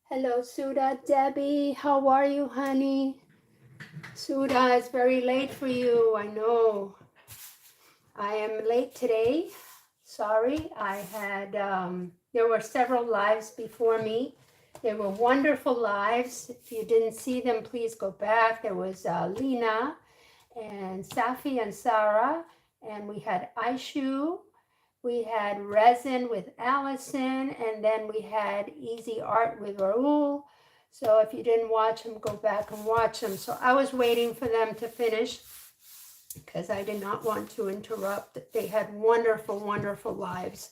Hello, Suda. Debbie, how are you, honey? Suda, it's very late for you. I know. I am late today. Sorry. I had, there were several lives before me. They were wonderful lives. If you didn't see them, please go back. There was Lena and Safi and Sarah, and we had Aishu. We had Resin with Allison, and then we had Easy Art with Raul. So if you didn't watch them, go back and watch them. So I was waiting for them to finish because I did not want to interrupt. They had wonderful, wonderful lives.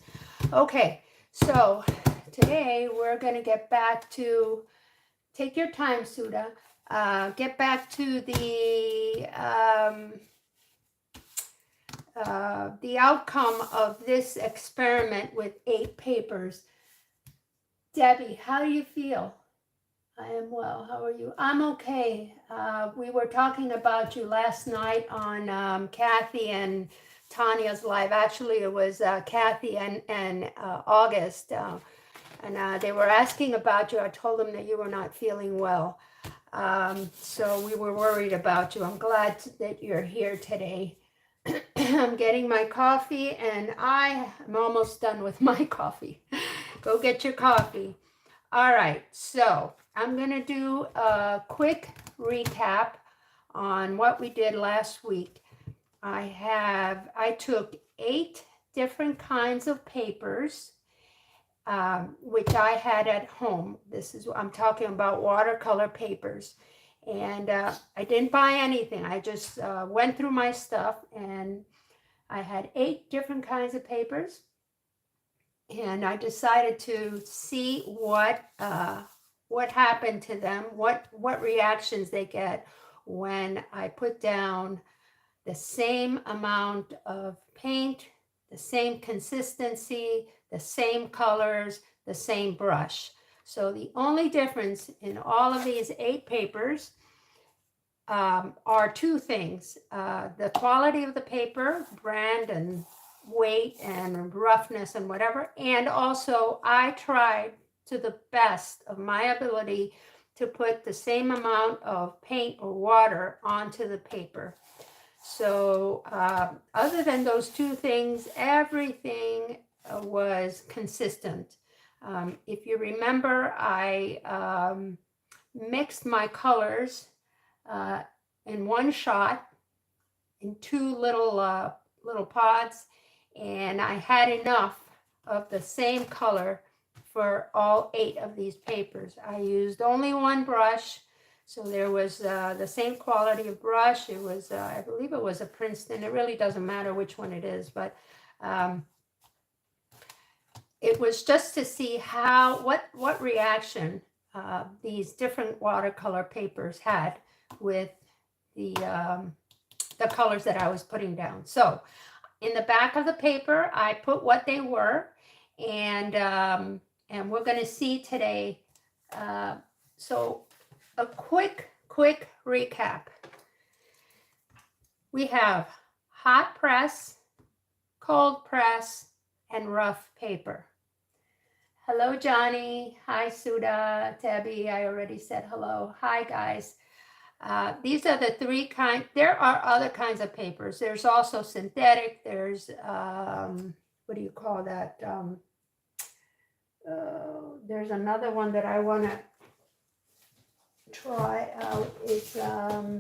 Okay, so today we're going to get back to, take your time, Suda, get back to the outcome of this experiment with 8 papers. Debbie, how do you feel? I am well. How are you? I'm okay. We were talking about you last night on Kathy and Tanya's live. Actually, it was Kathy and August. And they were asking about you. I told them that you were not feeling well. So we were worried about you. I'm glad that you're here today. I'm getting my coffee, and I am almost done with my coffee. Go get your coffee. All right, so I'm going to do a quick recap on what we did last week. I took 8 different kinds of papers, which I had at home. I'm talking about watercolor papers. And I didn't buy anything. I just went through my stuff, and I had 8 different kinds of papers. And I decided to see what happened to them, what reactions they get when I put down the same amount of paint, the same consistency, the same colors, the same brush. So the only difference in all of these 8 papers are 2 things. The quality of the paper, brand and weight and roughness and whatever. And also I tried to the best of my ability to put the same amount of paint or water onto the paper. So other than those 2 things, everything was consistent. If you remember, I mixed my colors in one shot in 2 little pots, and I had enough of the same color for all 8 of these papers. I used only one brush, so there was the same quality of brush. It was, I believe it was a Princeton. It really doesn't matter which one it is, but it was just to see what reaction these different watercolor papers had with the colors that I was putting down. So in the back of the paper, I put what they were, and we're going to see today. So a quick recap. We have hot press, cold press, and rough paper. Hello, Johnny. Hi, Suda, Tabby. I already said hello. Hi, guys. These are the 3 kinds. There are other kinds of papers. There's also synthetic. There's, what do you call that? There's another one that I want to try out. It's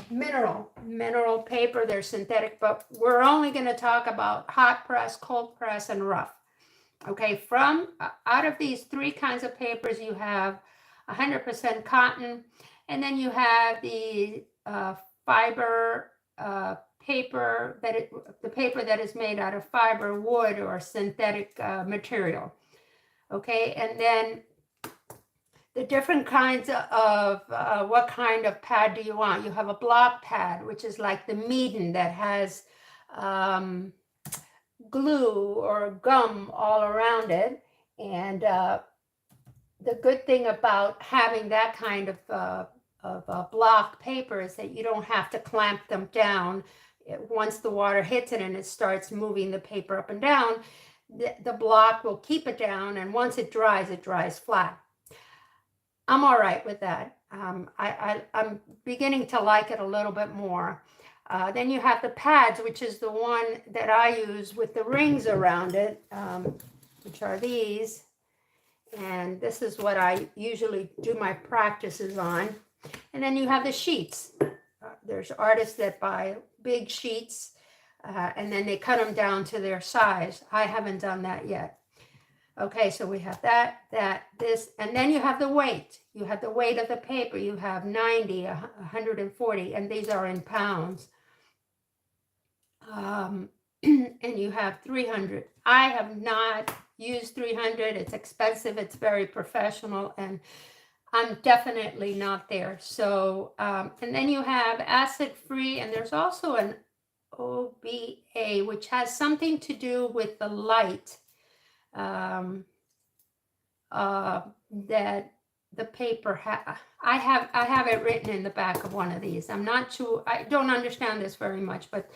mineral paper. They're synthetic, but we're only going to talk about hot press, cold press, and rough. Okay, from out of these 3 kinds of papers, you have 100% cotton, and then you have the fiber paper, the paper that is made out of fiber, wood, or synthetic material. Okay, and then the different kinds of what kind of pad do you want. You have a block pad, which is like the Meeden that has glue or gum all around it. And the good thing about having that kind of block paper is that you don't have to clamp them down. Once the water hits it and it starts moving the paper up and down, the block will keep it down, and once it dries flat. I'm all right with that. I'm beginning to like it a little bit more. Then you have the pads, which is the one that I use with the rings around it, which are these. And this is what I usually do my practices on. And then you have the sheets. There's artists that buy big sheets and then they cut them down to their size. I haven't done that yet. Okay, so we have that, this, and then you have the weight. You have the weight of the paper. You have 90, 140, and these are in pounds. And you have 300. I have not used 300. It's expensive. It's very professional, and I'm definitely not there. So, and then you have acid-free, and there's also an OBA, which has something to do with the light that the paper I have it written in the back of one of these. I'm not sure, I don't understand this very much, but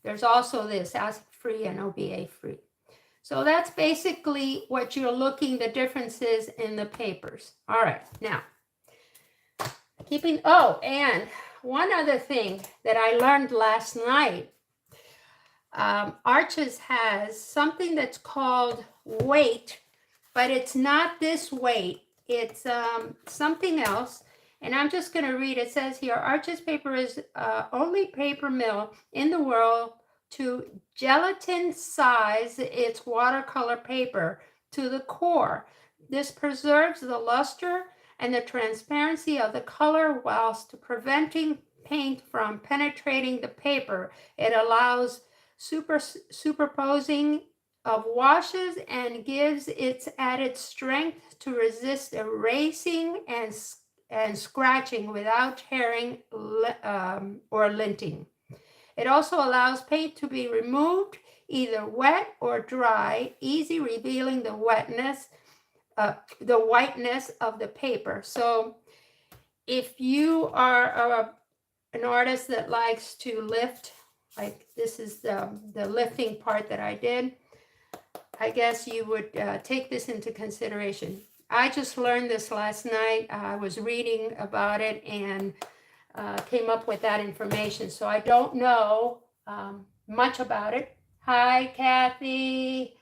there's also this acid-free and OBA-free. So that's basically what you're looking, the differences in the papers. All right, now, and one other thing that I learned last night, Arches has something that's called weight, but it's not this weight. It's something else, and I'm just going to read. It says here, Arches paper is only paper mill in the world to gelatin size its watercolor paper to the core. This preserves the luster and the transparency of the color whilst preventing paint from penetrating the paper. It allows superposing of washes and gives its added strength to resist erasing and scratching without tearing or linting. It also allows paint to be removed either wet or dry, easy revealing the whiteness of the paper. So if you are an artist that likes to lift, like this is the lifting part that I did, I guess you would take this into consideration. I just learned this last night. I was reading about it and came up with that information. So I don't know much about it. Hi, Kathy.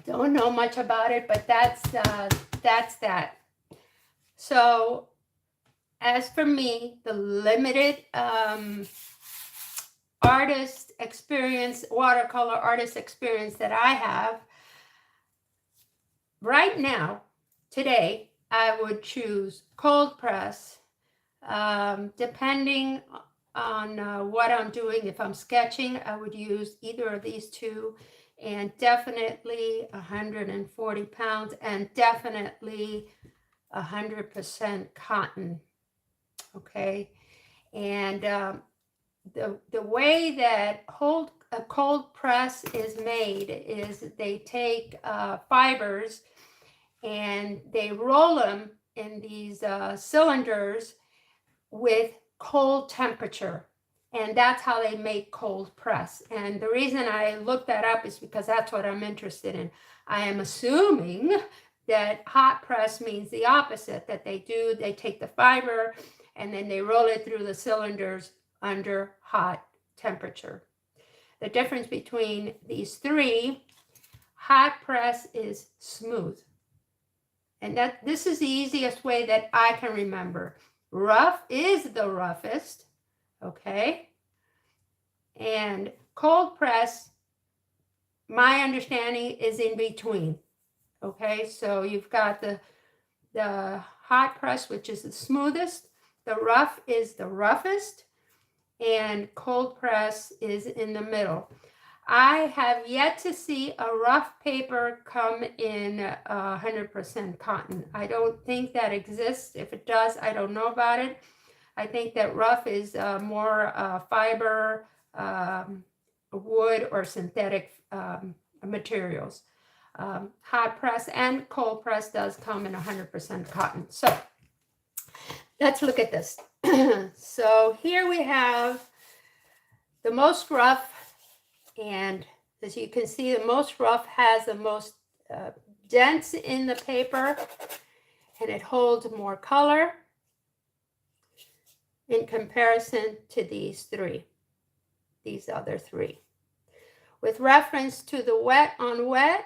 Don't know much about it, but that's that. So as for me, the limited artist experience, watercolor artist experience that I have right now, today, I would choose cold press, depending on what I'm doing. If I'm sketching, I would use either of these two, and definitely 140 pounds and definitely 100% cotton. Okay, and the way that a cold press is made is they take fibers and they roll them in these cylinders with cold temperature, and that's how they make cold press. And the reason I looked that up is because that's what I'm interested in. I am assuming that hot press means the opposite, that they take the fiber and then they roll it through the cylinders under hot temperature. The difference between these three, hot press is smooth. And this is the easiest way that I can remember. Rough is the roughest, okay? And cold press, my understanding, is in between, okay? So you've got the hot press, which is the smoothest, the rough is the roughest, and cold press is in the middle. I have yet to see a rough paper come in 100% cotton. I don't think that exists. If it does, I don't know about it. I think that rough is more fiber, wood, or synthetic materials. Hot press and cold press does come in 100% cotton. So let's look at this. So here we have the most rough, and as you can see, the most rough has the most dents in the paper, and it holds more color in comparison to these other three. With reference to the wet on wet,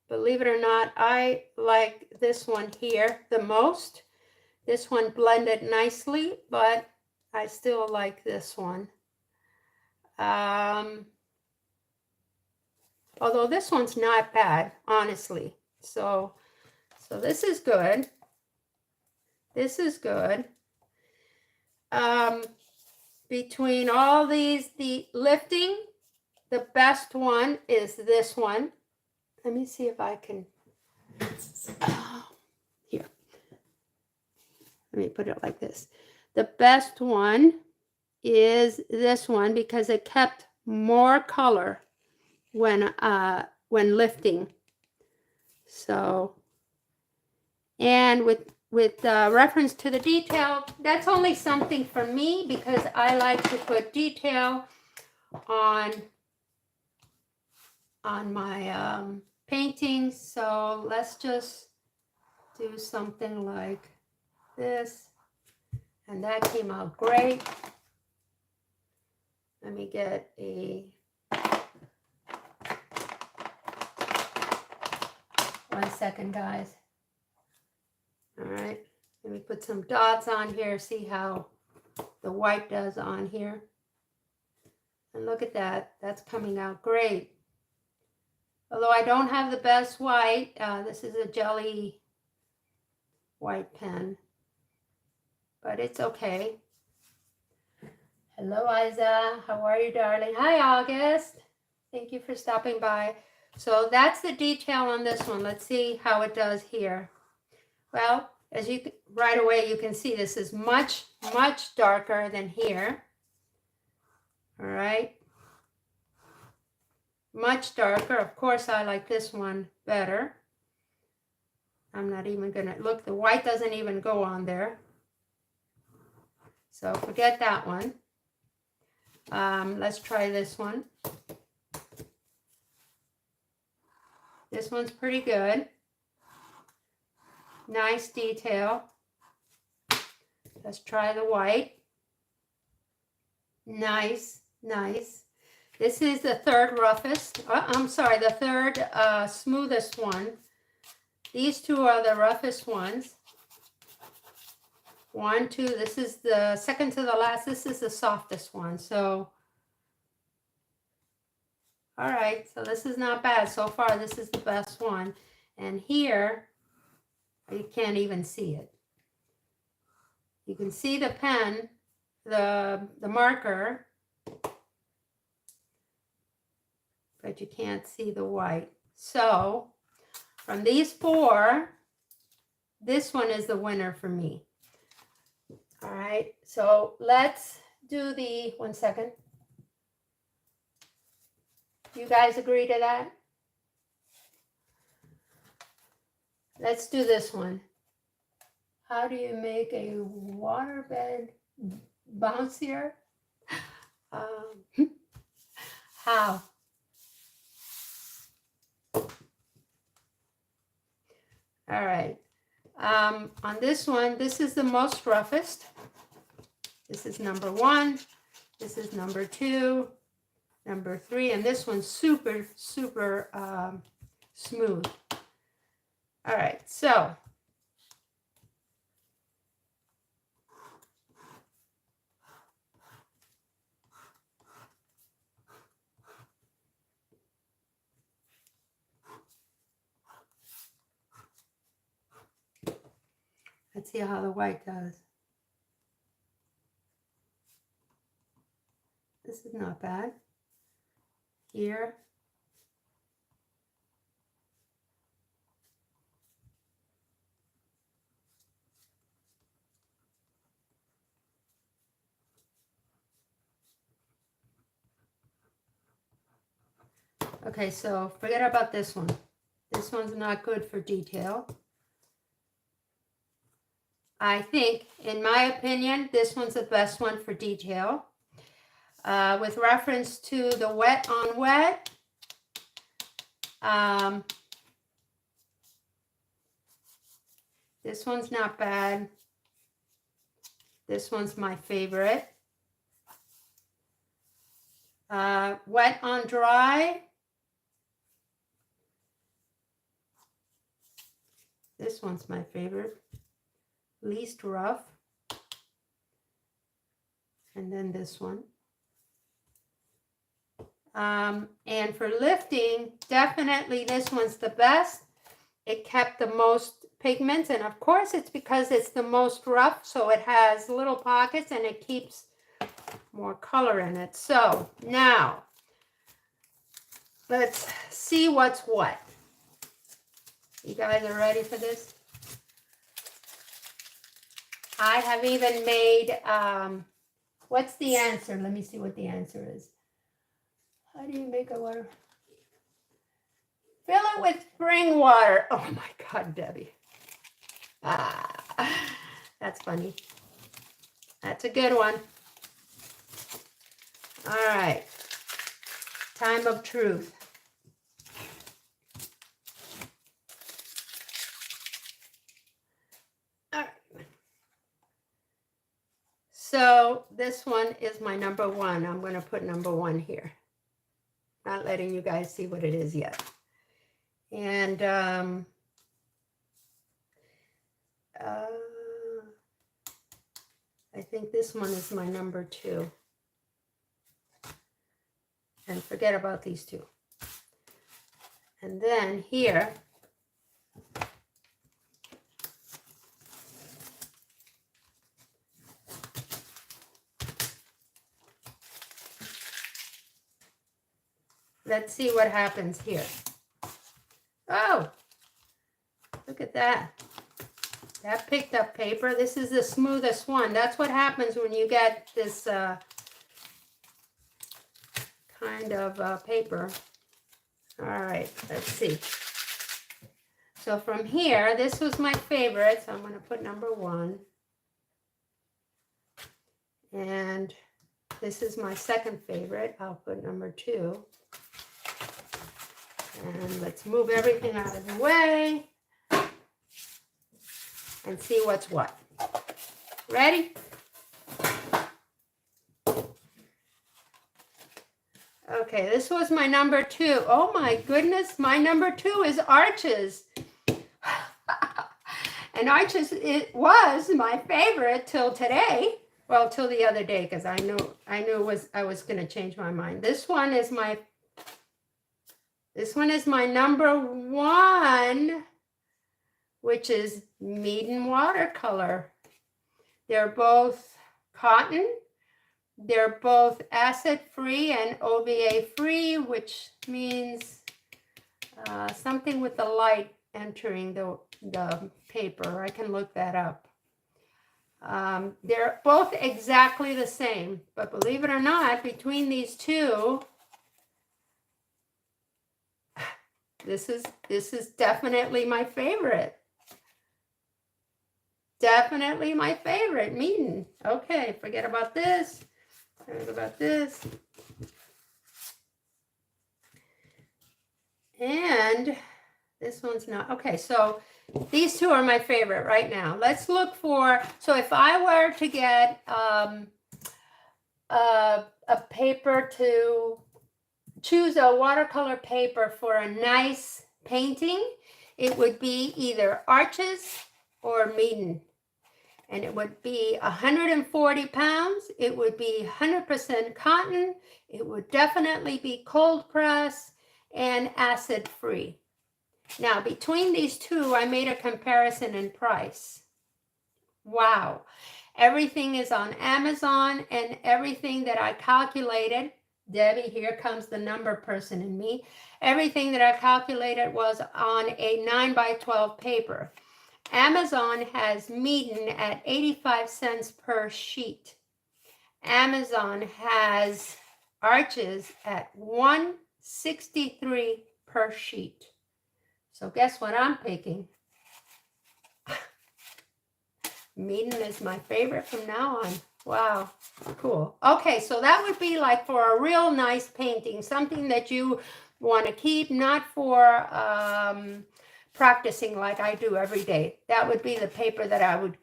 believe it or not, I like this one here the most. This one blended nicely, but I still like this one. Although this one's not bad, honestly. So this is good. This is good. Between all these, the lifting, the best one is this one. Let me see if I can, here. Let me put it like this. The best one is this one because it kept more color when lifting. So, and with reference to the detail, that's only something for me because I like to put detail on my paintings. So let's just do something like this, and that came out great. Let me get a 1 second, guys. All right, let me put some dots on here, see how the white does on here. And look at that, that's coming out great. Although I don't have the best white, this is a jelly white pen, but it's okay. Hello, Isa, how are you, darling? Hi, August. Thank you for stopping by. So that's the detail on this one. Let's see how it does here. Well, as you right away, you can see this is much, much darker than here. All right. Much darker. Of course, I like this one better. I'm not even gonna look, the white doesn't even go on there. So forget that one. Let's try this one. This one's pretty good. Nice detail. Let's try the white. Nice, nice. This is the third roughest. I'm sorry, the third smoothest one. These two are the roughest ones. 1, 2. This is the second to the last. This is the softest one. So, all right. So this is not bad so far. This is the best one. And here, you can't even see it. You can see the pen, the marker, but you can't see the white. So from these 4, this one is the winner for me. All right, so let's do the 1 second. You guys agree to that? Let's do this one. How do you make a waterbed bouncier? How? All right. On this one, this is the most roughest. This is number 1. This is number 2, number 3, and this one's super, super smooth. All right, so let's see how the white does. This is not bad. Here. Okay, so forget about this one. This one's not good for detail. I think, in my opinion, this one's the best one for detail. With reference to the wet on wet, this one's not bad. This one's my favorite. Wet on dry. This one's my favorite. Least rough. And then this one. And for lifting, definitely this one's the best. It kept the most pigments, and of course it's because it's the most rough, so it has little pockets and it keeps more color in it. So now let's see what's what. You guys are ready for this? I have even made, what's the answer? Let me see what the answer is. How do you make a water? Fill it with spring water. Oh my God, Debbie. That's funny. That's a good one. All right. Time of truth. All right. So this one is my number one. I'm going to put number one here. Not letting you guys see what it is yet. And I think this one is my number two. And forget about these two. And then here, let's see what happens here. Oh, look at that. That picked up paper. This is the smoothest one. That's what happens when you get this kind of paper. All right, let's see. So from here, this was my favorite, so I'm going to put number one. And this is my second favorite. I'll put number two. And let's move everything out of the way and see what's what. Ready? Okay, this was my number two. Oh my goodness, my number two is arches. And arches, it was my favorite till today. Well, till the other day, because I knew I was going to change my mind. This one is my number one, which is Meeden watercolor. They're both cotton. They're both acid-free and OVA-free, which means something with the light entering the paper. I can look that up. They're both exactly the same, but believe it or not, between these two, this is definitely my favorite. Definitely my favorite, Meeden. Okay, forget about this. Forget about this. And this one's not. Okay, so these two are my favorite right now. Let's look for, so if I were to get a paper to choose a watercolor paper for a nice painting, it would be either Arches or Meeden. And it would be 140 pounds. It would be 100% cotton. It would definitely be cold press and acid free. Now, between these two, I made a comparison in price. Wow. Everything is on Amazon, and everything that I calculated Debbie, here comes the number person in me. Everything that I calculated was on a 9x12 paper. Amazon has Meeden at 85 cents per sheet. Amazon has Arches at 163 per sheet. So guess what I'm picking? Meeden is my favorite from now on. Wow, cool. Okay, so that would be like for a real nice painting, something that you want to keep, not for practicing like I do every day. That would be the paper that I would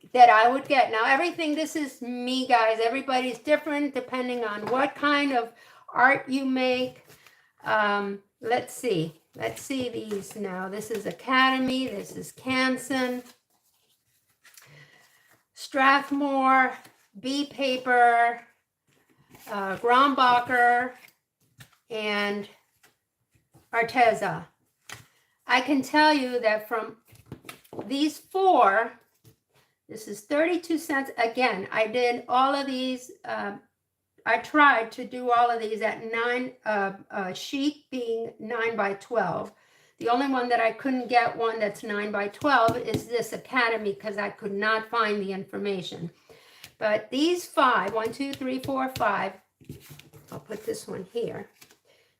get. Now everything, this is me, guys. Everybody's different depending on what kind of art you make. Let's see these now. This is Academy, this is Canson, Strathmore, B paper, Grombacher, and Arteza. I can tell you that from these four, this is 32 cents. Again, I did all of these. I tried to do all of these at 9 sheet being 9x12. The only one that I couldn't get one that's 9x12 is this Academy because I could not find the information. But these 5, 1, 2, 3, 4, 5, I'll put this one here.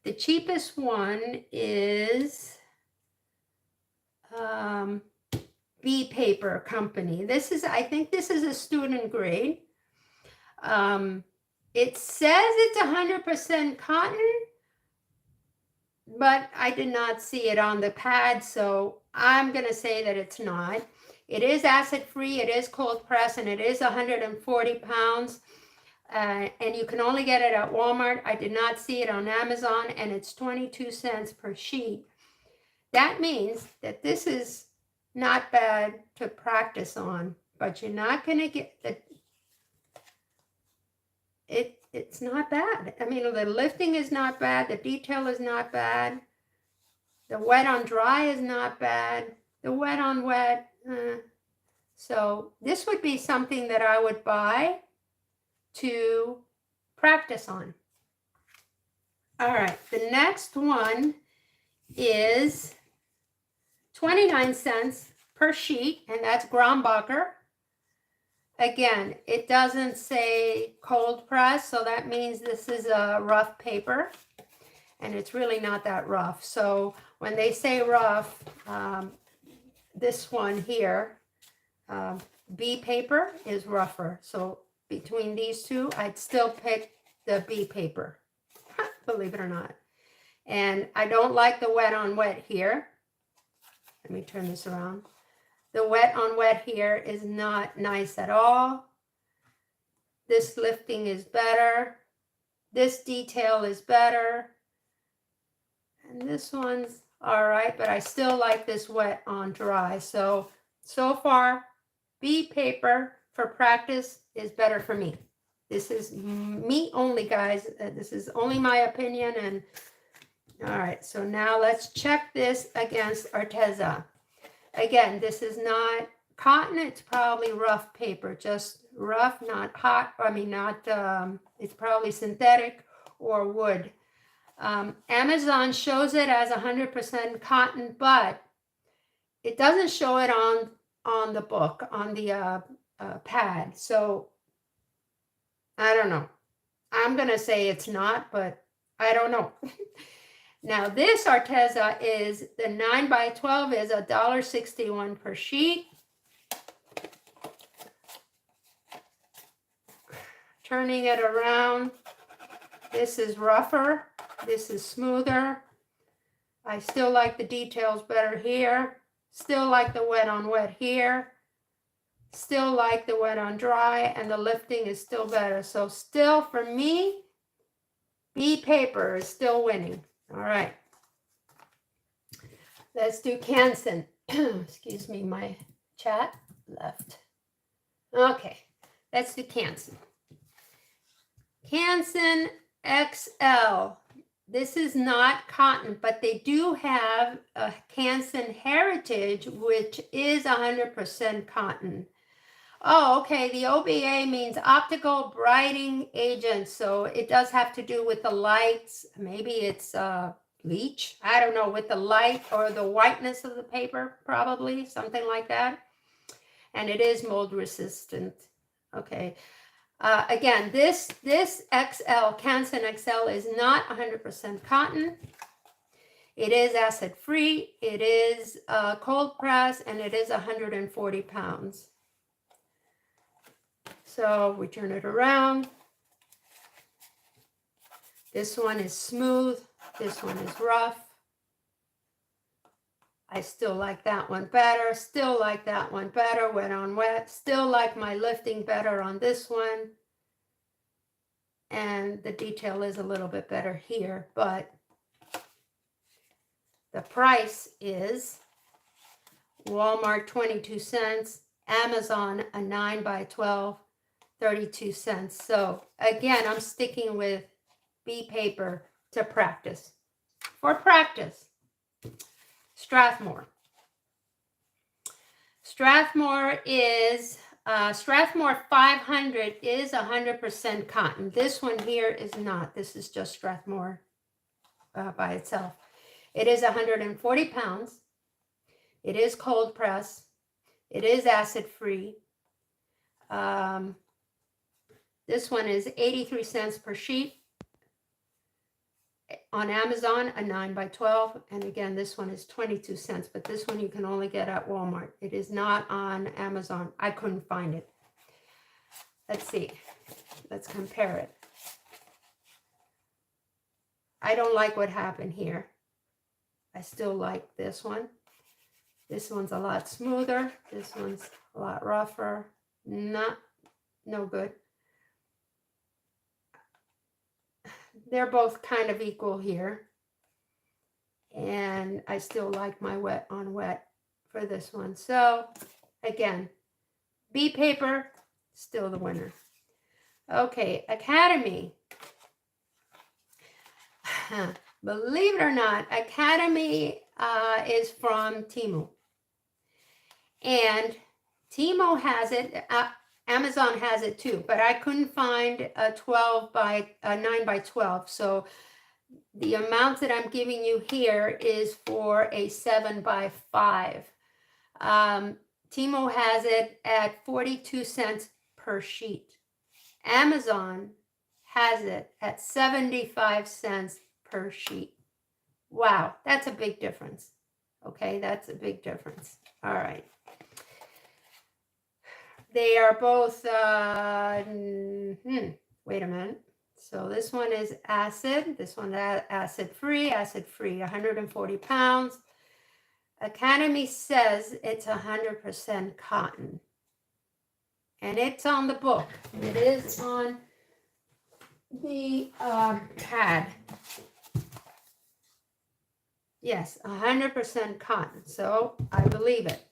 The cheapest one is B Paper Company. This is, I think this is a student grade. It says it's 100% cotton, but I did not see it on the pad, so I'm going to say that it's not. It is acid-free, it is cold press, and it is 140 pounds. And you can only get it at Walmart. I did not see it on Amazon, and it's 22 cents per sheet. That means that this is not bad to practice on, but you're not going to get the... It's not bad. I mean, the lifting is not bad. The detail is not bad. The wet on dry is not bad. The wet on wet. So this would be something that I would buy to practice on. All right. The next one is 29 cents per sheet, and that's Grombacher. Again, it doesn't say cold press, so that means this is a rough paper, and it's really not that rough. So when they say rough, this one here, B paper is rougher. So between these two, I'd still pick the B paper, believe it or not. And I don't like the wet on wet here. Let me turn this around. The wet on wet here is not nice at all. This lifting is better. This detail is better. And this one's all right, but I still like this wet on dry. So far, B paper for practice is better for me. This is me only, guys. This is only my opinion. And all right, so now let's check this against Arteza. Again, this is not cotton. It's probably rough paper, just rough, not hot. I mean, not, it's probably synthetic or wood. Amazon shows it as 100% cotton, but it doesn't show it on the book, on the pad. So I don't know. I'm going to say it's not, but I don't know. Now this Arteza is, the 9x12 is $1.61 per sheet. Turning it around, this is rougher, this is smoother. I still like the details better here. Still like the wet on wet here. Still like the wet on dry, and the lifting is still better. So still for me, B paper is still winning. All right, let's do Canson. Excuse me, my chat left. Okay, let's do Canson. Canson XL. This is not cotton, but they do have a Canson Heritage, which is 100% cotton. Oh, okay. The OBA means optical brighting agent. So it does have to do with the lights. Maybe it's bleach. I don't know, with the light or the whiteness of the paper, probably something like that. And it is mold resistant. Okay. Again, this XL, Canson XL, is not 100% cotton. It is acid free. It is cold press, and it is 140 pounds. So we turn it around. This one is smooth. This one is rough. I still like that one better. Still like that one better. Wet on wet. Still like my lifting better on this one. And the detail is a little bit better here, but the price is Walmart 22 cents, Amazon a 9 by 12, 32 cents. So again, I'm sticking with B paper to practice. For practice, Strathmore. Strathmore is, Strathmore 500 is 100% cotton. This one here is not. This is just Strathmore by itself. It is 140 pounds. It is cold press. It is acid free. This one is 83 cents per sheet. On Amazon, a 9 by 12. And again, this one is 22 cents, but this one you can only get at Walmart. It is not on Amazon. I couldn't find it. Let's see. Let's compare it. I don't like what happened here. I still like this one. This one's a lot smoother. This one's a lot rougher. No good. They're both kind of equal here. And I still like my wet on wet for this one. So again, B paper, still the winner. Okay, Academy. Believe it or not, Academy is from Temu. And Temu has it, Amazon has it too, but I couldn't find a 9 by 12. So the amount that I'm giving you here is for a 7 by 5. Temu has it at 42 cents per sheet. Amazon has it at 75 cents per sheet. Wow, that's a big difference. Okay, that's a big difference. All right. They are both, wait a minute. So this one is acid. This one acid free, 140 pounds. Academy says it's 100% cotton. And it's on the book. It is on the pad. Yes, 100% cotton. So I believe it.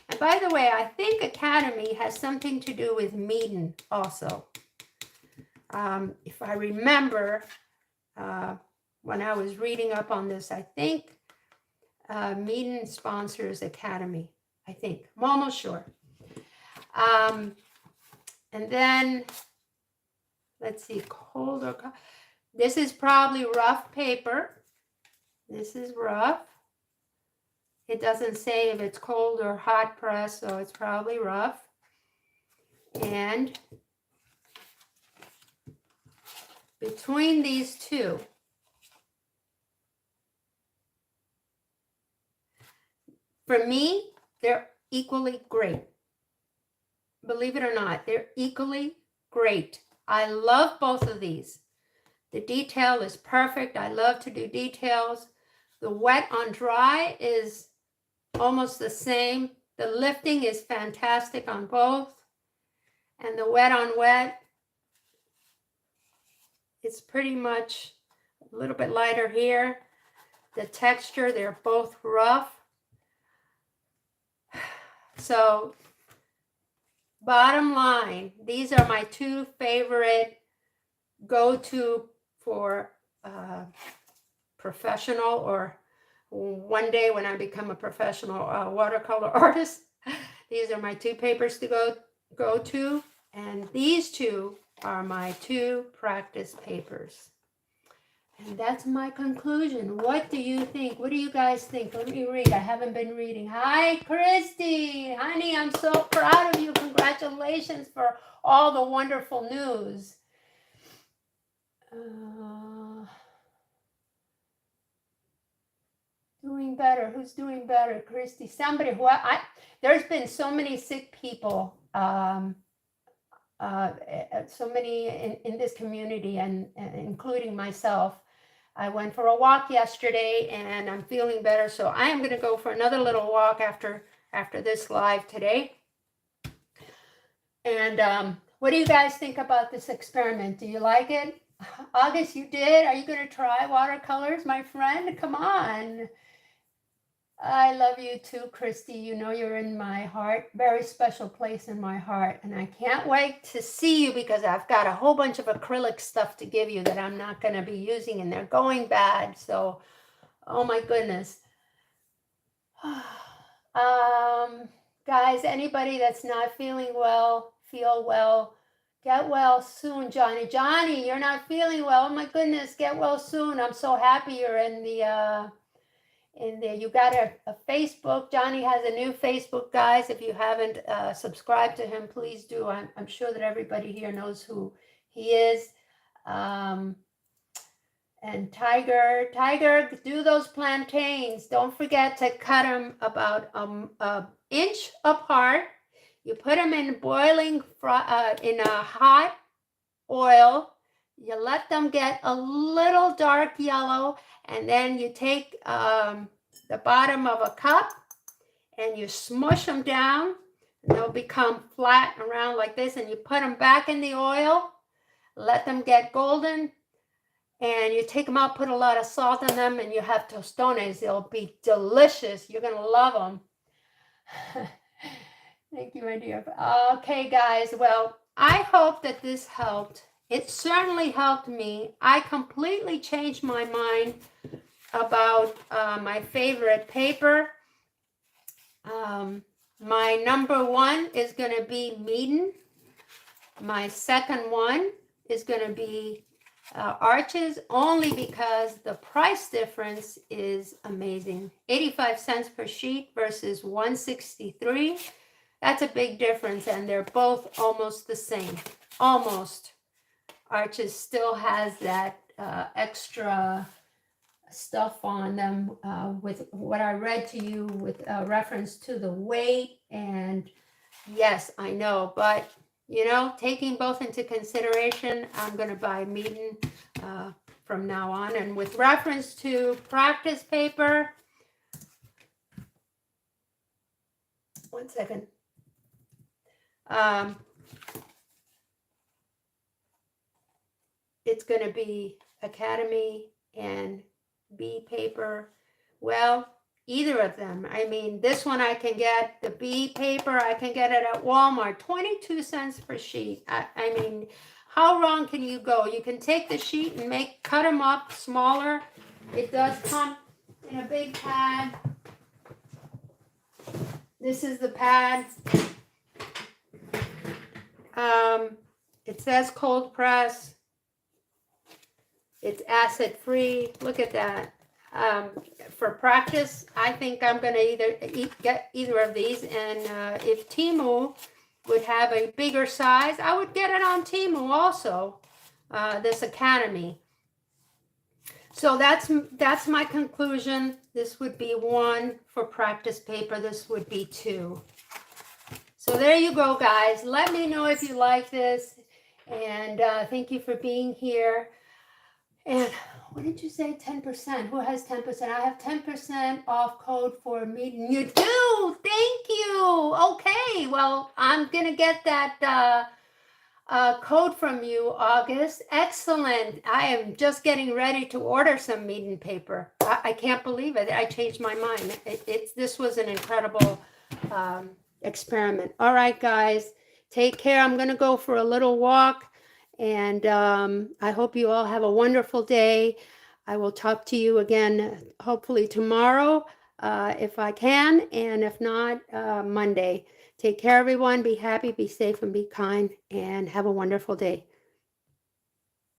And by the way, I think Academy has something to do with Meeden also. If I remember, when I was reading up on this, I think Meeden sponsors Academy. I think. I'm almost sure. And then, let's see, cold or cold. This is probably rough paper. This is rough. It doesn't say if it's cold or hot press, so it's probably rough. And between these two, for me, they're equally great. Believe it or not, they're equally great. I love both of these. The detail is perfect. I love to do details. The wet on dry is almost the same. The lifting is fantastic on both. And the wet on wet, it's pretty much a little bit lighter here. The texture, they're both rough. So bottom line, these are my two favorite go-to for professional, or one day when I become a professional watercolor artist. These are my two papers to go go-to, and these two are my 2 practice papers. And that's my conclusion. What do you think? What do you guys think? Let me read. I haven't been reading. Hi, Christy. Honey, I'm so proud of you. Congratulations for all the wonderful news. Doing better. Who's doing better? Christy. Somebody who there's been so many sick people. So many in this community, and including myself. I went for a walk yesterday and I'm feeling better, so I am going to go for another little walk after this live today. And what do you guys think about this experiment? Do you like it? August, you did? Are you going to try watercolors, my friend? Come on. I love you too, Christy. You know you're in my heart, very special place in my heart. And I can't wait to see you because I've got a whole bunch of acrylic stuff to give you that I'm not going to be using, and they're going bad. So, oh my goodness. Guys, anybody that's not feeling well, feel well, get well soon. Johnny, you're not feeling well. Oh my goodness, get well soon. I'm so happy you're in there. You got a Facebook. Johnny has a new Facebook, guys. If you haven't subscribed to him, please do. I'm sure that everybody here knows who he is. And Tiger, do those plantains. Don't forget to cut them about an inch apart. You put them in boiling in a hot oil. You let them get a little dark yellow, and then you take the bottom of a cup and you smush them down, and they'll become flat and round like this, and you put them back in the oil, let them get golden, and you take them out, put a lot of salt in them, and you have tostones. They'll be delicious. You're going to love them. Thank you, my dear. Okay, guys. Well, I hope that this helped. It certainly helped me. I completely changed my mind about my favorite paper. My number 1 is going to be Meeden. My second one is going to be Arches, only because the price difference is amazing. 85 cents per sheet versus 163. That's a big difference, and they're both almost the same. Almost. Arches still has that extra stuff on them with what I read to you with reference to the weight. And yes, I know, but you know, taking both into consideration, I'm going to buy Meeden from now on. And with reference to practice paper, one second. It's going to be Academy and B paper. Well, either of them. I mean, this one I can get, the B paper, I can get it at Walmart, 22 cents per sheet. I mean, how wrong can you go? You can take the sheet and cut them up smaller. It does come in a big pad. This is the pad. It says cold press. It's acid free. Look at that. For practice, I think I'm going to get either of these. And if Temu would have a bigger size, I would get it on Temu also. This Academy. So that's my conclusion. This would be 1 for practice paper. This would be 2. So there you go, guys. Let me know if you like this. And thank you for being here. And what did you say? 10%. Who has 10%? I have 10% off code for Meeden. You do? Thank you. Okay. Well, I'm going to get that code from you, August. Excellent. I am just getting ready to order some Meeden paper. I can't believe it. I changed my mind. This was an incredible experiment. All right, guys. Take care. I'm going to go for a little walk. And I hope you all have a wonderful day. I will talk to you again, hopefully tomorrow. if I can, and if not, Monday. Take care, everyone. Be happy, be safe, and be kind, and have a wonderful day.